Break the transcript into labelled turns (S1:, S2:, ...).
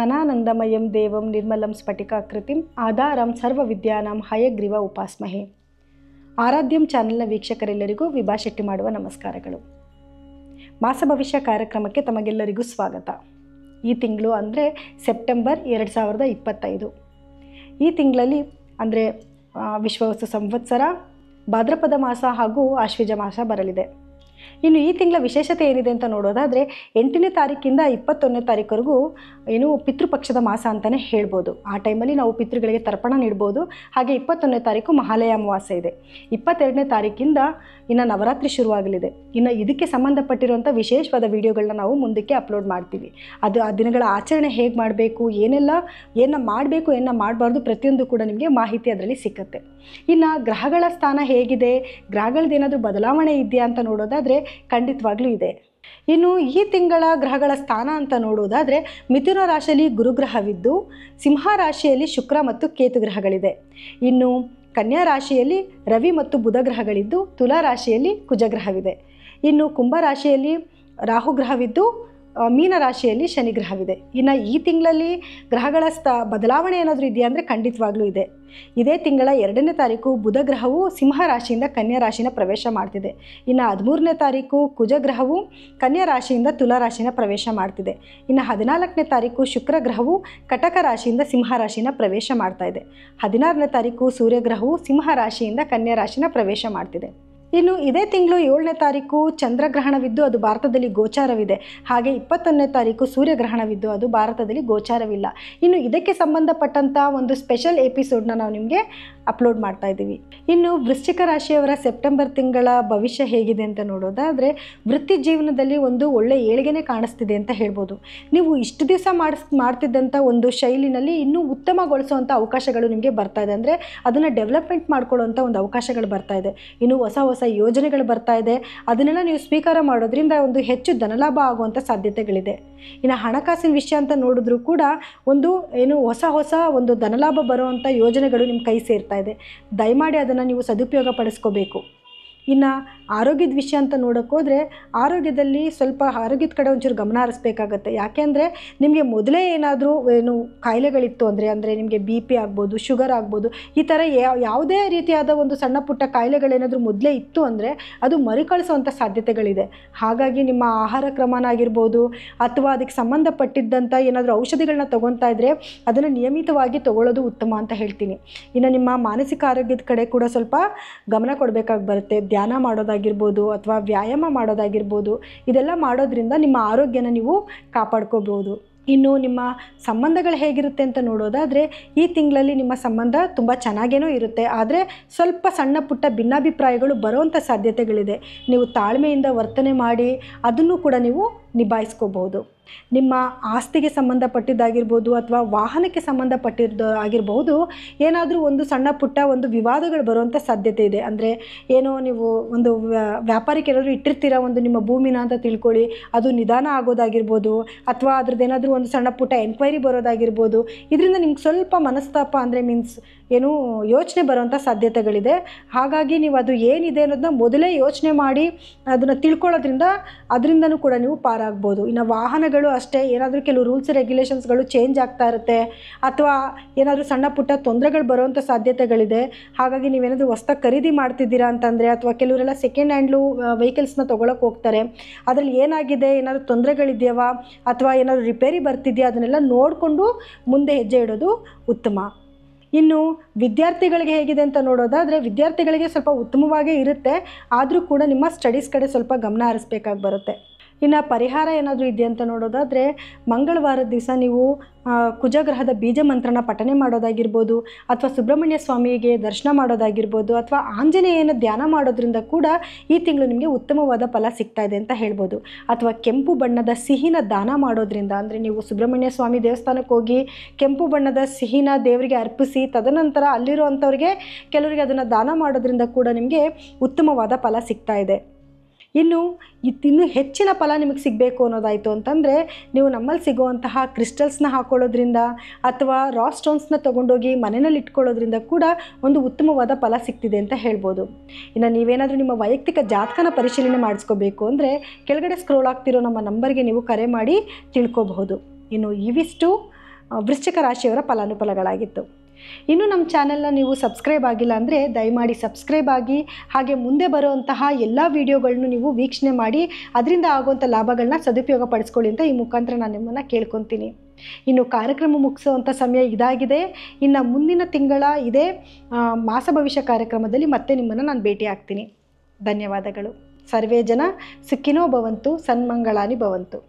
S1: ಜ್ಞಾನಾನಂದಮಯಂ ದೇವಂ ನಿರ್ಮಲಂ ಸ್ಫಟಿಕಾಕೃತಿಂ ಆಧಾರಂ ಸರ್ವವಿದ್ಯಾನಾಂ ಹಯಗ್ರೀವ ಉಪಾಸ್ಮಹೆ. ಆರಾಧ್ಯಂ ಚಾನೆಲ್ನ ವೀಕ್ಷಕರೆಲ್ಲರಿಗೂ ವಿಭಾ ಶೆಟ್ಟಿ ಮಾಡುವ ನಮಸ್ಕಾರಗಳು. ಮಾಸ ಭವಿಷ್ಯ ಕಾರ್ಯಕ್ರಮಕ್ಕೆ ತಮಗೆಲ್ಲರಿಗೂ ಸ್ವಾಗತ. ಈ ತಿಂಗಳು ಅಂದರೆ ಸೆಪ್ಟೆಂಬರ್ 2025. ಈ ತಿಂಗಳಲ್ಲಿ ಅಂದರೆ ವಿಶ್ವವಸ್ತು ಸಂವತ್ಸರ, ಭಾದ್ರಪದ ಮಾಸ ಹಾಗೂ ಆಶ್ವೀಜ ಮಾಸ ಬರಲಿದೆ. ಇನ್ನು ಈ ತಿಂಗಳ ವಿಶೇಷತೆ ಏನಿದೆ ಅಂತ ನೋಡೋದಾದರೆ 8ನೇ ತಾರೀಕಿಂದ 21ನೇ ತಾರೀಕುವರೆಗೂ ಪಿತೃಪಕ್ಷದ ಮಾಸ ಅಂತಲೇ ಹೇಳ್ಬೋದು. ಆ ಟೈಮಲ್ಲಿ ನಾವು ಪಿತೃಗಳಿಗೆ ತರ್ಪಣ ನೀಡ್ಬೋದು. ಹಾಗೆ 21ನೇ ತಾರೀಕು ಮಹಾಲಯ ಅಮಾವಾಸ್ಯೆ ಇದೆ. 22ನೇ ತಾರೀಕಿಂದ ಇನ್ನು ನವರಾತ್ರಿ ಶುರುವಾಗಲಿದೆ. ಇನ್ನು ಇದಕ್ಕೆ ಸಂಬಂಧಪಟ್ಟಿರುವಂಥ ವಿಶೇಷವಾದ ವಿಡಿಯೋಗಳನ್ನ ನಾವು ಮುಂದಕ್ಕೆ ಅಪ್ಲೋಡ್ ಮಾಡ್ತೀವಿ. ಅದು ಆ ದಿನಗಳ ಆಚರಣೆ ಹೇಗೆ ಮಾಡಬೇಕು, ಏನ ಮಾಡಬೇಕು, ಏನ ಮಾಡಬಾರ್ದು, ಪ್ರತಿಯೊಂದು ಕೂಡ ನಿಮಗೆ ಮಾಹಿತಿ ಅದರಲ್ಲಿ ಸಿಕ್ಕತ್ತೆ. ಇನ್ನು ಗ್ರಹಗಳ ಸ್ಥಾನ ಹೇಗಿದೆ, ಗ್ರಹಗಳದ್ದೇನಾದರೂ ಬದಲಾವಣೆ ಇದೆಯಾ ಅಂತ ನೋಡೋದಾದರೆ ಖಂಡಿತವಾಗ್ಲೂ ಇದೆ. ಇನ್ನು ಈ ತಿಂಗಳ ಗ್ರಹಗಳ ಸ್ಥಾನ ಅಂತ ನೋಡೋದಾದರೆ ಮಿಥುನ ರಾಶಿಯಲ್ಲಿ ಗುರುಗ್ರಹವಿದ್ದು, ಸಿಂಹ ರಾಶಿಯಲ್ಲಿ ಶುಕ್ರ ಮತ್ತು ಕೇತು ಗ್ರಹಗಳಿದೆ. ಇನ್ನು ಕನ್ಯಾ ರಾಶಿಯಲ್ಲಿ ರವಿ ಮತ್ತು ಬುಧ ಗ್ರಹಗಳಿದ್ದು, ತುಲಾ ರಾಶಿಯಲ್ಲಿ ಕುಜಗ್ರಹವಿದೆ. ಇನ್ನು ಕುಂಭ ರಾಶಿಯಲ್ಲಿ ರಾಹುಗ್ರಹವಿದ್ದು, ಮೀನ ರಾಶಿಯಲ್ಲಿ ಶನಿ ಗ್ರಹವಿದೆ. ಇನ್ನು ಈ ತಿಂಗಳಲ್ಲಿ ಗ್ರಹಗಳ ಬದಲಾವಣೆ ಏನಾದರೂ ಇದೆಯಾ ಅಂದರೆ ಖಂಡಿತವಾಗ್ಲೂ ಇದೆ. ಇದೇ ತಿಂಗಳ 2ನೇ ತಾರೀಕು ಬುಧ ಗ್ರಹವು ಸಿಂಹ ರಾಶಿಯಿಂದ ಕನ್ಯಾ ರಾಶಿನ ಪ್ರವೇಶ ಮಾಡ್ತಿದೆ. ಇನ್ನು 13ನೇ ತಾರೀಕು ಕುಜಗ್ರಹವು ಕನ್ಯಾ ರಾಶಿಯಿಂದ ತುಲಾ ರಾಶಿನ ಪ್ರವೇಶ ಮಾಡ್ತಿದೆ. ಇನ್ನು 14ನೇ ತಾರೀಕು ಶುಕ್ರ ಗ್ರಹವು ಕಟಕ ರಾಶಿಯಿಂದ ಸಿಂಹ ರಾಶಿನ ಪ್ರವೇಶ ಮಾಡ್ತಾ ಇದೆ. 16ನೇ ತಾರೀಕು ಸೂರ್ಯಗ್ರಹವು ಸಿಂಹ ರಾಶಿಯಿಂದ ಕನ್ಯಾ ರಾಶಿನ ಪ್ರವೇಶ ಮಾಡ್ತಿದೆ. ಇನ್ನು ಇದೇ ತಿಂಗಳು 7ನೇ ತಾರೀಕು ಚಂದ್ರಗ್ರಹಣವಿದ್ದು ಅದು ಭಾರತದಲ್ಲಿ ಗೋಚಾರವಿದೆ. ಹಾಗೆ 21ನೇ ತಾರೀಕು ಸೂರ್ಯಗ್ರಹಣವಿದ್ದು ಅದು ಭಾರತದಲ್ಲಿ ಗೋಚಾರವಿಲ್ಲ. ಇನ್ನು ಇದಕ್ಕೆ ಸಂಬಂಧಪಟ್ಟಂಥ ಒಂದು ಸ್ಪೆಷಲ್ ಎಪಿಸೋಡ್ನ ನಾವು ನಿಮಗೆ ಅಪ್ಲೋಡ್ ಮಾಡ್ತಾ ಇದ್ದೀವಿ. ಇನ್ನು ವೃಶ್ಚಿಕ ರಾಶಿಯವರ ಸೆಪ್ಟೆಂಬರ್ ತಿಂಗಳ ಭವಿಷ್ಯ ಹೇಗಿದೆ ಅಂತ ನೋಡೋದಾದರೆ ವೃತ್ತಿ ಜೀವನದಲ್ಲಿ ಒಂದು ಒಳ್ಳೆ ಏಳಿಗೆನೇ ಕಾಣಿಸ್ತಿದೆ ಅಂತ ಹೇಳ್ಬೋದು. ನೀವು ಇಷ್ಟು ದಿವಸ ಮಾಡ್ತಿದ್ದಂಥ ಒಂದು ಶೈಲಿನಲ್ಲಿ ಇನ್ನೂ ಉತ್ತಮಗೊಳಿಸುವಂಥ ಅವಕಾಶಗಳು ನಿಮಗೆ ಬರ್ತಾ ಇದೆ. ಅಂದರೆ ಅದನ್ನು ಡೆವಲಪ್ಮೆಂಟ್ ಮಾಡ್ಕೊಳ್ಳೋವಂಥ ಒಂದು ಅವಕಾಶಗಳು ಬರ್ತಾ ಇದೆ. ಇನ್ನು ಹೊಸ ಹೊಸ ಯೋಜನೆಗಳು ಬರ್ತಾ ಇದೆ. ಅದನ್ನೆಲ್ಲ ನೀವು ಸ್ವೀಕಾರ ಮಾಡೋದ್ರಿಂದ ಒಂದು ಹೆಚ್ಚು ಧನಲಾಭ ಆಗುವಂಥ ಸಾಧ್ಯತೆಗಳಿದೆ. ಇನ್ನು ಹಣಕಾಸಿನ ವಿಷಯ ಅಂತ ನೋಡಿದ್ರೂ ಕೂಡ ಹೊಸ ಒಂದು ಧನಲಾಭ ಬರುವಂಥ ಯೋಜನೆಗಳು ನಿಮ್ಮ ಕೈ ಸೇರ್ತಾ ಇದೆ. ದಯಮಾಡಿ ಅದನ್ನು ನೀವು ಸದುಪಯೋಗ ಪಡಿಸ್ಕೋಬೇಕು. ಇನ್ನು ಆರೋಗ್ಯದ ವಿಷಯ ಅಂತ ನೋಡೋಕ್ಕೋದ್ರೆ ಆರೋಗ್ಯದಲ್ಲಿ ಸ್ವಲ್ಪ ಆರೋಗ್ಯದ ಕಡೆ ಒಂಚೂರು ಗಮನ ಹರಿಸ್ಬೇಕಾಗತ್ತೆ. ಯಾಕೆಂದರೆ ನಿಮಗೆ ಮೊದಲೇ ಏನಾದರೂ ಕಾಯಿಲೆಗಳಿತ್ತು ಅಂದರೆ ನಿಮಗೆ BP ಆಗ್ಬೋದು, ಶುಗರ್ ಆಗ್ಬೋದು, ಈ ಥರ ಯಾವುದೇ ರೀತಿಯಾದ ಒಂದು ಸಣ್ಣ ಪುಟ್ಟ ಕಾಯಿಲೆಗಳೇನಾದರೂ ಮೊದಲೇ ಇತ್ತು ಅಂದರೆ ಅದು ಮರುಕಳಿಸುವಂಥ ಸಾಧ್ಯತೆಗಳಿದೆ. ಹಾಗಾಗಿ ನಿಮ್ಮ ಆಹಾರ ಕ್ರಮನಾಗಿರ್ಬೋದು ಅಥವಾ ಅದಕ್ಕೆ ಸಂಬಂಧಪಟ್ಟಿದ್ದಂಥ ಏನಾದರೂ ಔಷಧಿಗಳನ್ನ ತೊಗೊತಾ ಇದ್ದರೆ ಅದನ್ನು ನಿಯಮಿತವಾಗಿ ತೊಗೊಳ್ಳೋದು ಉತ್ತಮ ಅಂತ ಹೇಳ್ತೀನಿ. ಇನ್ನು ನಿಮ್ಮ ಮಾನಸಿಕ ಆರೋಗ್ಯದ ಕಡೆ ಕೂಡ ಸ್ವಲ್ಪ ಗಮನ ಕೊಡಬೇಕಾಗಿ ಬರುತ್ತೆ. ಧ್ಯಾನ ಮಾಡೋದಾಗಿರ್ಬೋದು ಅಥವಾ ವ್ಯಾಯಾಮ ಮಾಡೋದಾಗಿರ್ಬೋದು, ಇದೆಲ್ಲ ಮಾಡೋದ್ರಿಂದ ನಿಮ್ಮ ಆರೋಗ್ಯನ ನೀವು ಕಾಪಾಡ್ಕೋಬೋದು. ಇನ್ನು ನಿಮ್ಮ ಸಂಬಂಧಗಳು ಹೇಗಿರುತ್ತೆ ಅಂತ ನೋಡೋದಾದರೆ ಈ ತಿಂಗಳಲ್ಲಿ ನಿಮ್ಮ ಸಂಬಂಧ ತುಂಬ ಚೆನ್ನಾಗೇನೋ ಇರುತ್ತೆ. ಆದರೆ ಸ್ವಲ್ಪ ಸಣ್ಣ ಪುಟ್ಟ ಭಿನ್ನಾಭಿಪ್ರಾಯಗಳು ಬರುವಂಥ ಸಾಧ್ಯತೆಗಳಿದೆ. ನೀವು ತಾಳ್ಮೆಯಿಂದ ವರ್ತನೆ ಮಾಡಿ ಅದನ್ನು ಕೂಡ ನೀವು ನಿಭಾಯಿಸ್ಕೋಬಹುದು. ನಿಮ್ಮ ಆಸ್ತಿಗೆ ಸಂಬಂಧಪಟ್ಟಿದ್ದಾಗಿರ್ಬೋದು ಅಥವಾ ವಾಹನಕ್ಕೆ ಸಂಬಂಧಪಟ್ಟಿದ್ದಾಗಿರ್ಬೋದು ಏನಾದರೂ ಒಂದು ಸಣ್ಣ ಪುಟ್ಟ ಒಂದು ವಿವಾದಗಳು ಬರುವಂಥ ಸಾಧ್ಯತೆ ಇದೆ. ಅಂದರೆ ನೀವು ಒಂದು ವ್ಯಾಪಾರಕ್ಕೆ ಏನಾದರೂ ಇಟ್ಟಿರ್ತೀರ ಒಂದು ನಿಮ್ಮ ಭೂಮಿನ ಅಂತ ತಿಳ್ಕೊಳ್ಳಿ, ಅದು ನಿಧಾನ ಆಗೋದಾಗಿರ್ಬೋದು ಅಥವಾ ಅದ್ರದ್ದೇನಾದರೂ ಒಂದು ಸಣ್ಣ ಪುಟ್ಟ ಎನ್ಕ್ವೈರಿ ಬರೋದಾಗಿರ್ಬೋದು. ಇದರಿಂದ ನಿಮ್ಗೆ ಸ್ವಲ್ಪ ಮನಸ್ತಾಪ ಅಂದರೆ ಯೋಚನೆ ಬರುವಂಥ ಸಾಧ್ಯತೆಗಳಿದೆ. ಹಾಗಾಗಿ ನೀವು ಅದು ಏನಿದೆ ಅನ್ನೋದನ್ನ ಮೊದಲೇ ಯೋಚನೆ ಮಾಡಿ ಅದನ್ನು ತಿಳ್ಕೊಳ್ಳೋದ್ರಿಂದ ಅದರಿಂದನೂ ಕೂಡ ನೀವು ಪಾರಾಗ್ಬೋದು. ಇನ್ನು ವಾಹನಗಳು ಅಷ್ಟೇ, ಏನಾದರೂ ಕೆಲವು ರೂಲ್ಸ್ ರೆಗ್ಯುಲೇಷನ್ಸ್ಗಳು ಚೇಂಜ್ ಆಗ್ತಾ ಇರುತ್ತೆ ಅಥವಾ ಏನಾದರೂ ಸಣ್ಣ ಪುಟ್ಟ ತೊಂದರೆಗಳು ಬರುವಂಥ ಸಾಧ್ಯತೆಗಳಿದೆ. ಹಾಗಾಗಿ ನೀವೇನಾದರೂ ಹೊಸ್ದಾಗಿ ಖರೀದಿ ಮಾಡ್ತಿದ್ದೀರಾ ಅಂತಂದರೆ ಅಥವಾ ಕೆಲವರೆಲ್ಲ ಸೆಕೆಂಡ್ ಹ್ಯಾಂಡ್ಲು ವೆಹಿಕಲ್ಸ್ನ ತೊಗೊಳಕ್ಕೆ ಹೋಗ್ತಾರೆ. ಅದರಲ್ಲಿ ಏನಾಗಿದೆ, ಏನಾದರೂ ತೊಂದರೆಗಳಿದೆಯಾ ಅಥವಾ ಏನಾದರೂ ರಿಪೇರಿ ಬರ್ತಿದೆಯಾ ಅದನ್ನೆಲ್ಲ ನೋಡಿಕೊಂಡು ಮುಂದೆ ಹೆಜ್ಜೆ ಇಡೋದು ಉತ್ತಮ. ಇನ್ನು ವಿದ್ಯಾರ್ಥಿಗಳಿಗೆ ಹೇಗಿದೆ ಅಂತ ನೋಡೋದಾದರೆ ವಿದ್ಯಾರ್ಥಿಗಳಿಗೆ ಸ್ವಲ್ಪ ಉತ್ತಮವಾಗೇ ಇರುತ್ತೆ. ಆದರೂ ಕೂಡ ನಿಮ್ಮ ಸ್ಟಡೀಸ್ ಕಡೆ ಸ್ವಲ್ಪ ಗಮನ ಹರಿಸ್ಬೇಕಾಗಿ ಬರುತ್ತೆ. ಇನ್ನು ಪರಿಹಾರ ಏನಾದರೂ ಇದೆ ಅಂತ ನೋಡೋದಾದರೆ ಮಂಗಳವಾರದ ದಿವಸ ನೀವು ಕುಜಗ್ರಹದ ಬೀಜ ಮಂತ್ರನ ಪಠನೆ ಮಾಡೋದಾಗಿರ್ಬೋದು ಅಥವಾ ಸುಬ್ರಹ್ಮಣ್ಯ ಸ್ವಾಮಿಗೆ ದರ್ಶನ ಮಾಡೋದಾಗಿರ್ಬೋದು ಅಥವಾ ಆಂಜನೇಯನ ಧ್ಯಾನ ಮಾಡೋದ್ರಿಂದ ಕೂಡ ಈ ತಿಂಗಳು ನಿಮಗೆ ಉತ್ತಮವಾದ ಫಲ ಸಿಗ್ತಾ ಇದೆ ಅಂತ ಹೇಳ್ಬೋದು. ಅಥವಾ ಕೆಂಪು ಬಣ್ಣದ ಸಿಹಿನ ದಾನ ಮಾಡೋದ್ರಿಂದ, ಅಂದರೆ ನೀವು ಸುಬ್ರಹ್ಮಣ್ಯ ಸ್ವಾಮಿ ದೇವಸ್ಥಾನಕ್ಕೆ ಹೋಗಿ ಕೆಂಪು ಬಣ್ಣದ ಸಿಹಿನ ದೇವರಿಗೆ ಅರ್ಪಿಸಿ ತದನಂತರ ಅಲ್ಲಿರುವಂಥವ್ರಿಗೆ ಕೆಲವರಿಗೆ ಅದನ್ನು ದಾನ ಮಾಡೋದ್ರಿಂದ ಕೂಡ ನಿಮಗೆ ಉತ್ತಮವಾದ ಫಲ ಸಿಗ್ತಾ ಇದೆ. ಇನ್ನು ಹೆಚ್ಚಿನ ಫಲ ನಿಮಗೆ ಸಿಗಬೇಕು ಅನ್ನೋದಾಯಿತು ಅಂತಂದರೆ ನೀವು ನಮ್ಮಲ್ಲಿ ಸಿಗುವಂತಹ ಕ್ರಿಸ್ಟಲ್ಸ್ನ ಹಾಕೊಳ್ಳೋದ್ರಿಂದ ಅಥವಾ ರಾ ಸ್ಟೋನ್ಸ್ನ ತೊಗೊಂಡೋಗಿ ಮನೆಯಲ್ಲಿ ಇಟ್ಕೊಳ್ಳೋದ್ರಿಂದ ಕೂಡ ಒಂದು ಉತ್ತಮವಾದ ಫಲ ಸಿಗ್ತಿದೆ ಅಂತ ಹೇಳ್ಬೋದು. ಇನ್ನು ನೀವೇನಾದರೂ ನಿಮ್ಮ ವೈಯಕ್ತಿಕ ಜಾತಕನ ಪರಿಶೀಲನೆ ಮಾಡಿಸ್ಕೋಬೇಕು ಅಂದರೆ ಕೆಳಗಡೆ ಸ್ಕ್ರೋಲ್ ಆಗ್ತಿರೋ ನಮ್ಮ ನಂಬರ್ಗೆ ನೀವು ಕರೆ ಮಾಡಿ ತಿಳ್ಕೊಬಹುದು. ಇನ್ನು ಇವಿಷ್ಟು ವೃಶ್ಚಿಕ ರಾಶಿಯವರ ಫಲಾನುಫಲಗಳಾಗಿತ್ತು. ಇನ್ನು ನಮ್ಮ ಚಾನೆಲ್ನ ನೀವು ಸಬ್ಸ್ಕ್ರೈಬ್ ಆಗಿಲ್ಲ ಅಂದರೆ ದಯಮಾಡಿ ಸಬ್ಸ್ಕ್ರೈಬ್ ಆಗಿ, ಹಾಗೆ ಮುಂದೆ ಬರುವಂತಹ ಎಲ್ಲ ವಿಡಿಯೋಗಳನ್ನು ನೀವು ವೀಕ್ಷಣೆ ಮಾಡಿ ಅದರಿಂದ ಆಗುವಂಥ ಲಾಭಗಳನ್ನ ಸದುಪಯೋಗ ಪಡಿಸ್ಕೊಳ್ಳಿ ಅಂತ ಈ ಮುಖಾಂತರ ನಾನು ನಿಮ್ಮನ್ನು ಕೇಳ್ಕೊತೀನಿ. ಇನ್ನು ಕಾರ್ಯಕ್ರಮ ಮುಗಿಸುವಂಥ ಸಮಯ ಇದಾಗಿದೆ. ಇನ್ನು ಮುಂದಿನ ತಿಂಗಳ ಇದೇ ಮಾಸ ಭವಿಷ್ಯ ಕಾರ್ಯಕ್ರಮದಲ್ಲಿ ಮತ್ತೆ ನಿಮ್ಮನ್ನು ನಾನು ಭೇಟಿ ಆಗ್ತೀನಿ. ಧನ್ಯವಾದಗಳು. ಸರ್ವೇ ಜನ ಸುಖಿನೋ ಭವಂತು, ಸನ್ಮಂಗಳಾನಿ ಭವಂತು.